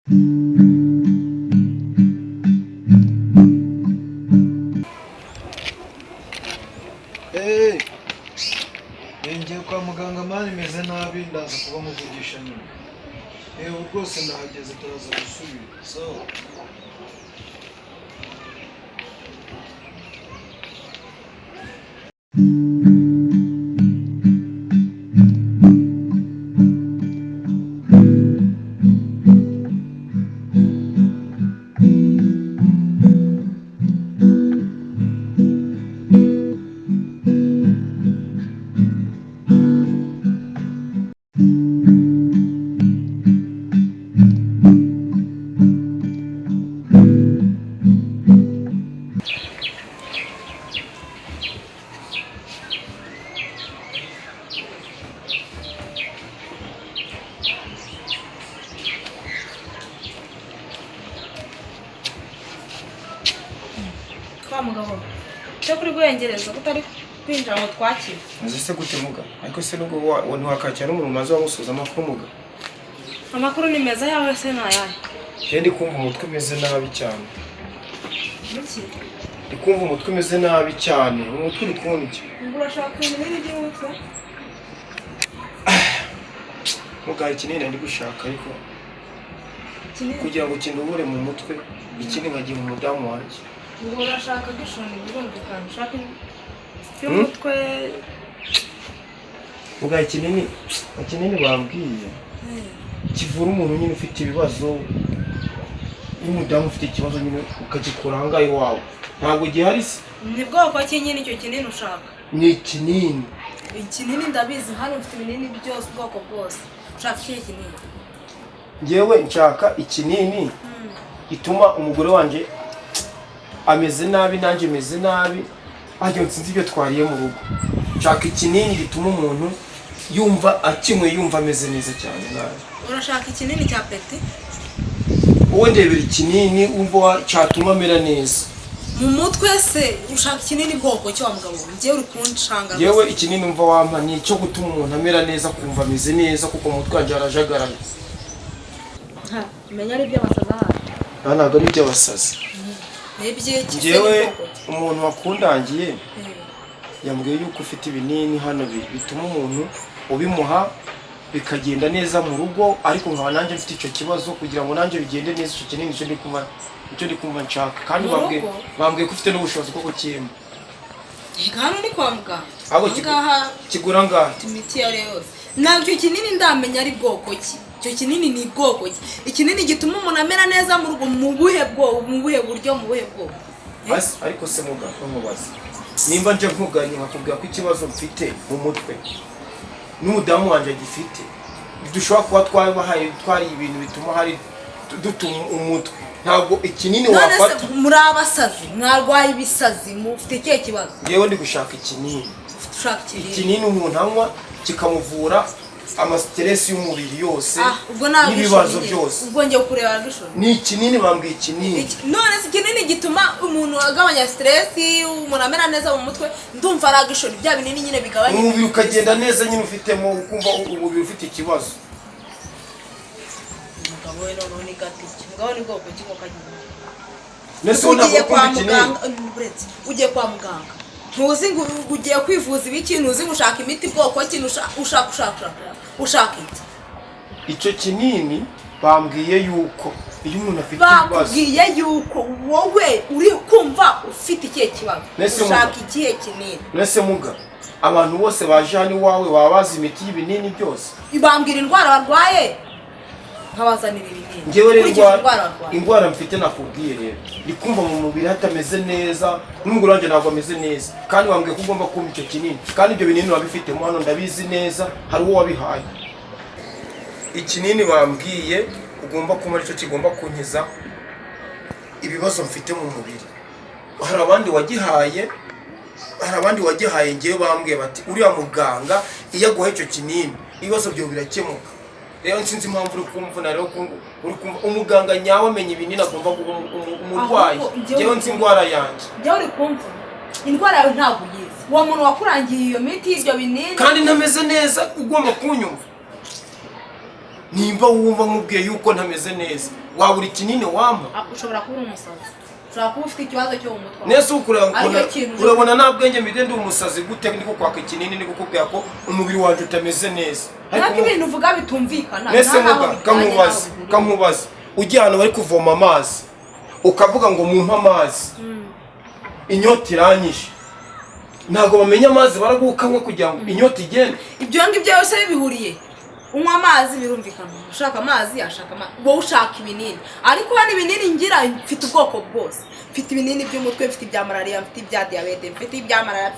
ngiye kwa muganga mani meze nabi ndaza kuba muvugisha nyuma. Ubu rwose ndahageze turaza gusubira. So kwa mugabo cyo kuri bwengereza kutari kwinjira ngo twakire azise gutemuga ariko se nubwo wone wakakira n'umuntu maze wamusuza amakuru muga amakuru ni meza yawe se nayahe ndi kumva umutwe umeze nabi cyane iki ndi kumva umutwe umeze nabi cyane umutwe uri kunki urashaka ibintu by'umutwe muga ikinini ndi gushaka ariko kugira ngo kindubure mu mutwe ikindi nkagiye mu mudamu wanjye urashaka gishoni birumvikana ushaka y'umutwe muga ikinini bambwiye kivura umuntu nyine ufite ibibazo n'umudamu ufite ikibazo nyine ukagikura ahangahe iwawe ntabwo gihari se ni bwoko ki nyine icyo kinini ushaka ni ikinini ndabizi hano mfite ibinini byose ubwoko bwose ushaka ikihe kinini ngewe nshaka ikinini gituma umugore wanjye ameze nabi nanjye meze nabi ajya nsinzi ibyo twariye mu rugo nshaka ikinini gituma umuntu yumva akimwe yumva ameze neza cyane nabi urashaka ikinini cya peti wowe ndebera ikinini umva cyatuma amera neza mu mutwe se ushaka ikinini bwoko cyo wa mugabo ngiye uri kunshanga yewe ikinini umva wampa ni cyo gutuma umuntu amera neza kumva ameze neza kuko mu mutwe wanjye harajagaraye menya ari by'abasaza hano ntabwo ari iby'abasazi ngewe umuntu wakundangiye yambwiye yuko ufite ibinini hano bituma umuntu ubimuha bikagenda neza mu rugo ariko nkaba nanjye mfite icyo kibazo kugira ngo nanjye bigende neza icyo kinini icyo ndi kumva nshaka kandi bambwiye ko ufite n'ubushobozi bwo kukimpa hano ni kwa muganga kigura ngaha imiti ya yose ntabwo kinini ndamenya ari bwoko ki icyo kinini ni bwoko ki ikinini gituma umuntu amera neza mu rugo mu buhe buryo ariko se muganga nkubaza nimba nje nkuganye nkakubwira ko ikibazo mfite mu mutwe n'umudamu wanjye agifite dushobora kuba twari ibintu bituma hari dutuma umutwe ntabwo ikinini wafata muri abasazi mwarwaye ibisazi mufite ikihe kibazo ngewe ndi gushaka ikinini umuntu anywa kikamuvura amastress y'umubiri yose n'ibibazo byose ubwo ngiye kureba gishoni ni ikinini bambwiye ikinini none se ikinini gituma umuntu agabanya stress umuntu amera neza mu mutwe ndumva ari agishoni bya binini nyine bigabanya umubiri ukagenda neza nyine ufitemo ukumva umubiri ufite ikibazo umugabo we none ni gatiki umugabo ni bwoko ki kagiye nese ugiye kwa muganga ugiye kwa muganga ntuzi ngo ugiye kwivuza ibiki ntuzi gushaka imiti bwoko kintu ushaka iki icyo kinini bambwiye yuko iyo umuntu afite ibibazo bambwiye yuko wowe uri kumva ufite ikihe kibazo ushaka ikihe kinini nese muga abantu bose baje hano iwawe baba bazi imiti y'ibinini byose ibambwira indwara barwaye nkabazanira ibinini ngewe rero indwara mfite nakubwiye rero ndi kumva mu mubiri hatameze neza n'umugore wanjye ntabwo ameze neza kandi wambwiye ko ugomba kumva icyo kinini kandi ibyo binini wabifitemo hano ndabizi neza hari uwo wabihaye ikinini bambwiye ugomba kunywa aricyo kigomba kunkiza ibibazo mfite mu mubiri hari abandi wagihaye ngewe bambwiye bati uriya muganga iyo aguhaye icyo kinini ibibazo byawe birakemuka rero nsinzi impamvu uri kumva rero umuganga nyawe amenya ibinini agomba guha umurwayi ngewe nzi indwara yanjye njyewe uri kumva indwara yawe ntabwo uyizi uwo muntu wakurangiye iyo miti y'ibyo binini kandi ntameze neza ugomba kunyumva nimba wumva nkubwiye yuko ntameze neza wabura ikinini wampa. Ushobora kuba umusazi, ushobora kuba ufite ikibazo cyo mu mutwe. Nese urabona nta bwenge mide ndi umusazi gute ndiko kwaka ikinini ndiko kubwira ko umubiri wanje utameze neza. Ariko ibintu uvuga bitumvikana. Nese muga kamubaza ujya hano bari kuvoma amazi ukavuga ngo mumpa amazi, inyota iranyishe, ntago bamenya amazi baragukamwe kugira ngo inyota igende. Ibyo ngibyo byose bihuriye, unywa amazi birumvikana, ushaka amazi ashaka amazi, wowe ushaka ibinini. Ariko hano ibinini ngira mfite ubwoko bwose, mfite ibinini by'umutwe, mfite ibya malaria, mfite ibya diabete, mfite ibya malaria,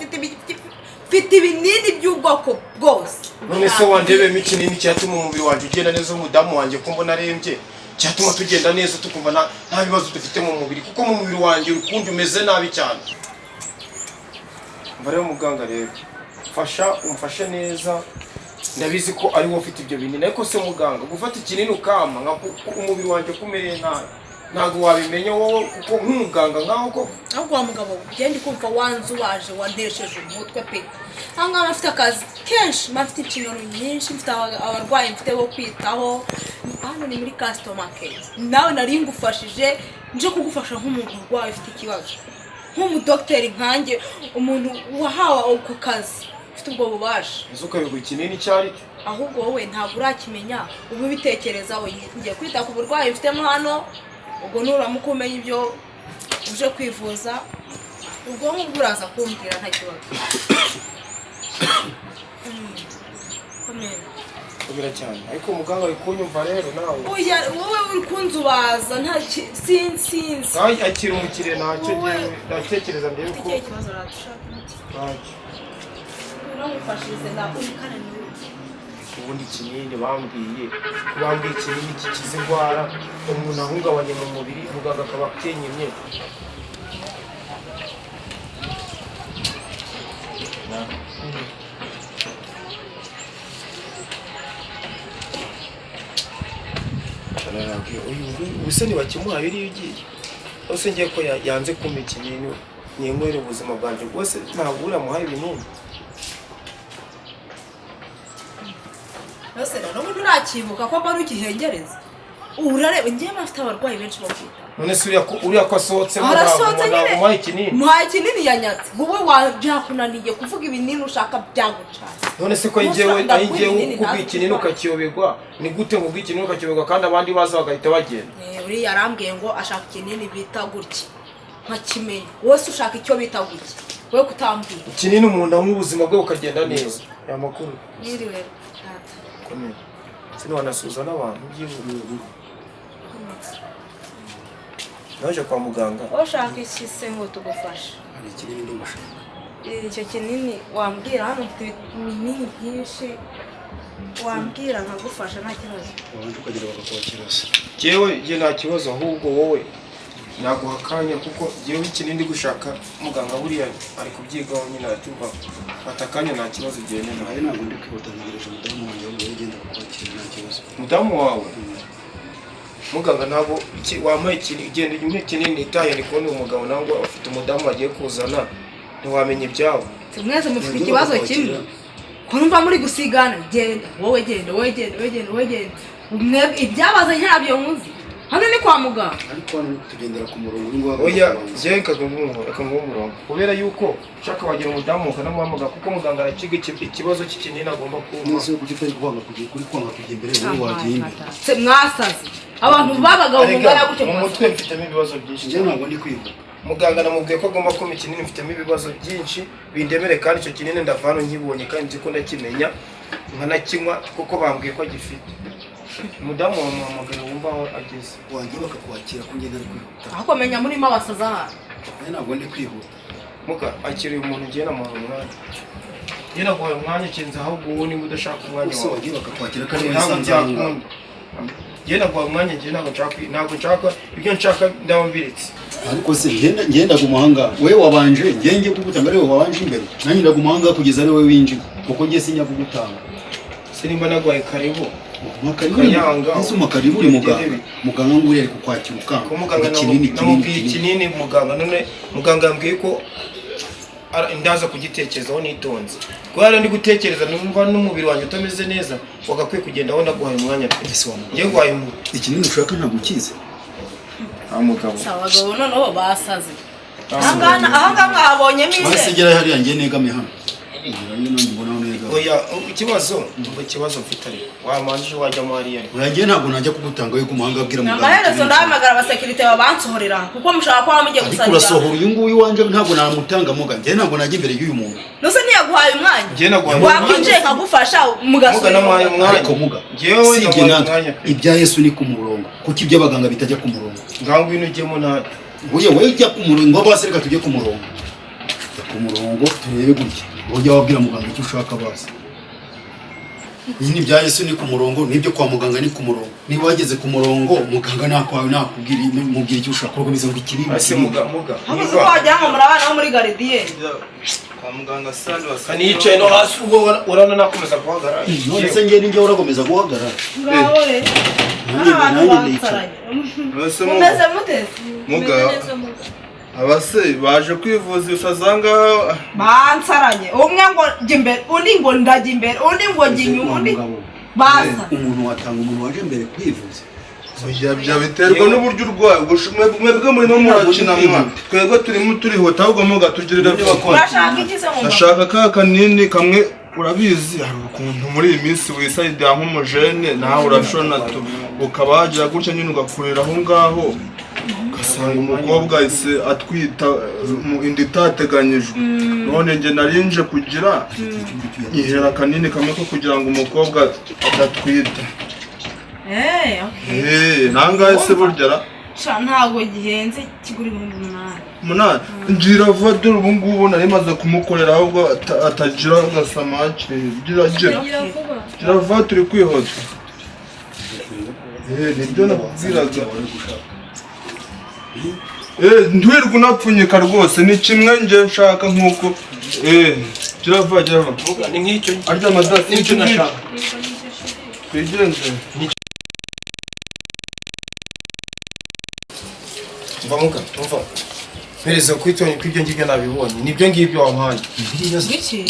mfite ibinini by'ubwoko bwose. None se wandebemo ikinini cyatuma umubiri wanje ugenda neza, umudamu wanje ko mbona arembye, cyatuma tugenda neza tukumva nta bibazo dufite mu mubiri, kuko mu mubiri wanje urukundo umeze nabi cyane. Mbare muganga rero umfashe neza, ndabizi ko ari wowe ufite ibyo binini, ariko se muganga gufata ikinini ukama umubiri wanje kumereye nabi ntago wabimenya wowe kuko nk'umuganga nkaho ko. Ahubwo wa mugabo ugenda kumva wanzu waje wandesheje umutwe pe. Hanga mafite akazi kenshi, mafite ikintu nyinshi, mfite abarwayi mfite bo kwitaho. Hano ni muri customer care. Nawe nari ngufashije nje kugufasha nk'umuntu urwaye ufite ikibazo. Nk'umudokiteri nkanjye, umuntu wahawe ku kazi ufite ubwo bubasha. Izuka yuko ikinini cyari cyo. Ahubwo wowe ntabwo urakimenya, ubu bitekereza we ngiye kwita ku burwayi mfitemo hano. Ubwo nuramuka umenya ibyo uje kwivuza, ubwo nk'uburaza kumbwira nta kibazo. Komera cyane, ariko muganga ari kunyumva rero nawe. Oya wowe uri kunzubaza nta sinzi. Akira umukire ntacyo ndatekereza mbere ko iki kibazo ratushaka iki. Ntacyo. Uramufashirize ndakurikana niwe. Ubundi kinini bambwiye ikinini kikiza indwara umuntu ahungabanye mu mubiri, muganga akaba akenyemye. Ubuse ntibakimuhaye uriya ugiye, ose ngiye ko yanze kumpa ikinini nyemwere ubuzima bwanjye bwose, ntabwo uramuhaye ibinini. Ese rero ubu nturakibuka ko mbari ukihengereza. Urareba ngiye mafite abarwayi benshi bo kwita. None se uriya ko asohotse umuhaye ikinini. Muhaye ikinini yanyatse. Wowe wabyakunaniye kuvuga ibinini ushaka byagucana. None se ko ngiye kuvuga ikinini ukakiyoberwa, ni gute ngo ikinini ukakiyoberwa kandi abandi baza bagahita bagenda? Uriya arambwiye ngo ashaka ikinini bita gutya. Nkakimenya. Wose ushaka icyo bita gutya. Wowe kutambwira. Ikinini umuntu amwe ubuzima bwe ukagenda neza. Ya makuru. Niriwe. Komera. Sino wanasuza n'abantu by'iburu. Naje kwa muganga. Ushaka iki se ngo tugufashe? Hari ikinini ndi gushaka. Icyo kinini wambwira hano mfite ibinini byinshi. Wambwira nkagufasha nta kibazo. Wabanje ukagira bakakwakira se. Jewe nta kibazo, ahubwo wowe naguha akanya kuko jewe ikinini ndi gushaka muganga buriya ari kubyigaho nyine atumva. Fata akanya nta kibazo gene nawe. Hari ntabwo ndi kwihutanirije mudamu wanjye ngo yegenda kukwakira nta kibazo. Mudamu wawe muganga ntabwo wampaye ikinini itaye, ni kubona umugabo nangwa ufite umudamu agiye kuzana ntiwamenya ibyabo. Mwese mufite ikibazo kimwe. Ko numva muri gusigana, genda wowe genda. Mwebwe ibyabazanye ntabyo nkuzi. Hano ni kwa muganga. Ariko hano tugendera ku murongo w'ingwa. Oya je akamurongo kubera yuko shaka wagira umudamu ukanamuhamagara kuko muganga arakiga ikibazo cy'ikinini agomba kuba. Nese yo kugitari kwanga kuri kwanga kujya imbere wowe wagiye imbere. Se mwasaze. Abantu babagaho mungana gutyo mu mutwe mfitemo ibibazo byinshi. Je ntabwo ndi kwivuga. Muganga namubwiye ko agomba kumpa ikinini, mfitemo ibibazo byinshi bindemere kandi icyo kinini ndavana nkibonye kandi nzi ko ndakimenya nkanakinywa kuko bambwiye ko agifite. Mudamu wa muhamagara wumva aho ageze. Wagiye bakakwakira ko ngenda ari kwihuta. Ako menya muri mabasaza hano. Ntabwo ndi kwihuta. Muka akiriye umuntu ngiye namuha umwanya. Yena guhaye umwanya kinza ahubwo wowe niba udashaka umwanya wawe. Wagiye bakakwakira kandi ntabwo nzakunda. Yena guhaye umwanya ngiye ntabwo nshaka ibyo nshaka ndabambiritse. Ariko se ngenda gumuhanga wewe wabanje ngenge kugutanga rero wabanje imbere. Nanyi ndagumuhanga kugeza ari wewe winjira. Kuko ngiye sinya kugutanga. Sinimba nagwaye karibu. Makaribu uri muganga nguri ari kukwakira ukanga. Namubwiye ikinini muganga, none muganga yambwiye ko ndaza kugitekerezaho nitonze kubera ndi gutekereza numva n'umubiri wanjye utameze neza wagakwiye kugenda aho ndaguhaye umwanya pe ngiye guhaye mu ikinini ushaka ntabwo ukize amugabo abagabo noneho basaze ahangaha mwabonyemo ize basigera hariya ngiye negame hano oya ikibazo mfite ari wamanje wajyamo hariya urangiye ntabwo najya kugutanga yo kumuhanga abwira muganga amaherezo ndahamagara abasekirite babansohorera kuko mushaka ko mugiye gusabira urasohora uyu nguyu wanje ntabwo namutanga muga njye ntabwo najya imbere y'uyu muntu nose ntiyaguhaye umwanya njye naguhaye wakwinjiye nkagufasha mugasubira ariko muga sibye natwe ibya Yesu ni ku murongo kuko ibyo abaganga bitajya ku murongo ngaho ibintu ugemo na wowe jya ku murongo bose reka tujye ku murongo turebe gutya ujya wabwira muganga icyo ushaka basi iyi ni bya Yesu ni ku murongo nibyo kwa muganga ni ku murongo niba wageze ku murongo muganga nakwawe nakubwira mubwira icyo ushaka ko bize ngo ikiri ase muga habuze ko wajya ngo murabana bo muri gardien kwa muganga sandi kani yicaye no hasi ubwo urana nakomeza guhagarara none se ngeri njye urakomeza guhagarara ngabore mumeze muteze muga abase baje kwivuza usazanga bansaranye umwe ngo jya imbere undi ngo ndajya imbere undi ngo jya inyuma undi baza umuntu watanga umuntu waje mbere kwivuza bya biterwa n'uburyo urwaye mwebwe muri no murakina mwa twebwe turimo turihuta ahubwo muga tugirira urashaka iki se mu ndashaka ka kanini kamwe urabizi hari ukuntu muri iyi minsi wisayidira nk'umujene nawe urashona ukaba wagira gutya nyine ugakurira aho ngaho ugasanga umukobwa ise atwita inda itateganyijwe none njye narinje kugira ihera kanini kamwe ko kugira ngo umukobwa adatwita nangahe se burya ntabwo gihenze kigura 8,000 ngira vuba dore ubu ngubu nari maze kumukorera ahubwo atagira agasamaki gira vuba turi kwihota nibyo nakubwiraga ntwirwe unapfunyika rwose ni kimwe nje nshaka nk'uko gira vuba ni nk'icyo arya amadasi nicyo nashaka twigenze mva pereza kwitoni kw'ibyo ngibyo nabibonye nibyo ngibyo wampaye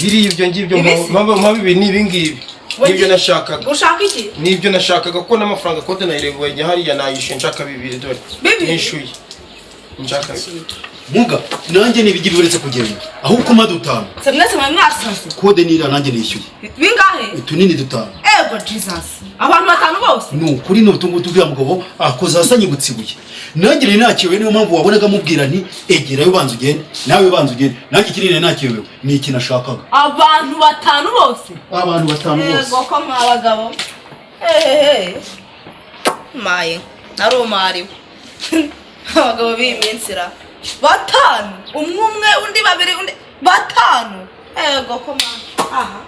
biri ibyo ngibyo mabibi ni ibingibi nibyo nashakaga ushaka iki nibyo nashakaga ko n'amafaranga kote nayirebuye hariya nayishe nshaka 2 dore nishuye nshaka muga nanjye nibigi biburetse kugenda aho ukoma dutanu se mwese mwasaze kode nira nanjye nishyuye bingahe tunini dutanu ego Jesus abantu batanu bose no kuri no tungutu bya mugabo akoza asanye gutsibuye nanjye rero nakiwe niyo mpamvu wabonaga mubwira nti egerayo banza ugende nawe banza ugende nanjye kinini nakiwe ni iki nashakaga abantu batanu bose bose ego ko mwabagabo maye narumariwe abagabo b'iminsi batanu umwe undi babiri undi batanu ego ko aha